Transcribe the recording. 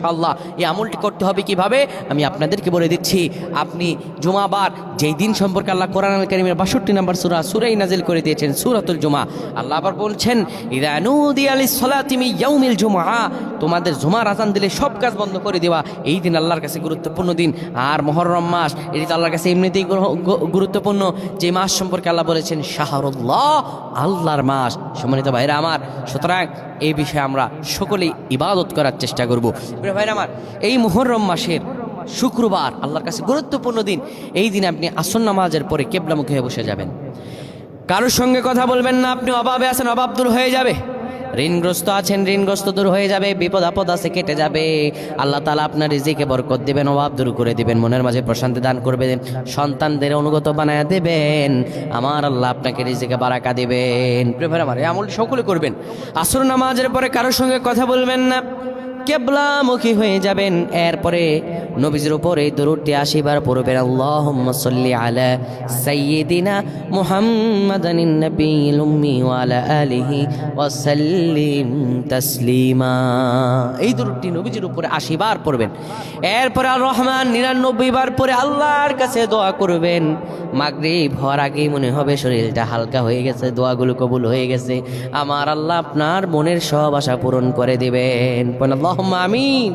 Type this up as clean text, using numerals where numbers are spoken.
আল্লাহ এই আমলটি করতে হবে কিভাবে আমি আপনাদেরকে বলে দিচ্ছি। আপনি জুমাবার যেই দিন সম্পর্কে আল্লাহ কোরআন আল কারীমের 62 নম্বর সূরাই নাজিল করে দিয়েছেন, সূরাতুল জুমা। আল্লাহ আবার বলছেন ইযা নুদিয়া লিস-সালাতি মিন ইয়াউমিল জুমআ, তোমাদের জুমার আযান দিলে সব কাজ বন্ধ করে দেওয়া। এই দিন আল্লাহর কাছে গুরুত্বপূর্ণ দিন। আর মুহররম মাস, এটি তো আল্লাহর কাছে এমনিতেই গুরুত্বপূর্ণ। যে মাস সম্পর্কে আল্লাহ বলেছেন শাহরুল্লাহ, আল্লাহর মাস। সম্মানিত ভাইরা আমার, সুতরাং এই বিষয়ে আমরা সকলেই ইবাদত করার চেষ্টা করব। ভাইরা আমার, এই মুহররম মাসের শুক্রবার আল্লাহর কাছে গুরুত্বপূর্ণ দিন। এই দিন আপনি আসর নামাজের পরে কিবলামুখী হয়ে বসে যাবেন। কারোর সঙ্গে কথা বলবেন না। আপনি অভাবে আছেন, অভাব দূর হয়ে যাবে। ঋণগ্রস্ত আছেন, ঋণগ্রস্ত দূর হয়ে যাবে। বিপদ আপদ আছে, কেটে যাবে। আল্লাহ তাআলা আপনার রিজিকে বরকত দিবেন, অভাব দূর করে দিবেন, মনের মাঝে প্রশান্তি দান করবেন, সন্তানদের অনুগত বানায় দেবেন। আমার আল্লাহ আপনাকে রিজিকে বারাকা দিবেন। প্রিয় আমার, এই আমলটি সকলে করবেন। আসর নামাজের পরে কারোর সঙ্গে কথা বলবেন না, কিবলামুখী হয়ে যাবেন। এরপরে নবীজির উপর এই দরুদটি 80 বার পড়বেন। আল্লাহুম্মা সাল্লি আলা সাইয়্যিদিনা মুহাম্মাদানিন নাবিয়্যিল উম্মি ওয়া আলা আলিহি ওয়া সাল্লিম তাসলিমা। এই দরুদটি নবীজির উপরে 80 বার পড়বেন। এরপরে আর রহমান 99 বার পরে আল্লাহর কাছে দোয়া করবেন। মাগরিব হওয়ার আগেই মনে হবে শরীরটা হালকা হয়ে গেছে, দোয়াগুলো কবুল হয়ে গেছে। আমার আল্লাহ আপনার মনের সব আশা পূরণ করে দিবেন। আল্লাহুম্মা আমিন।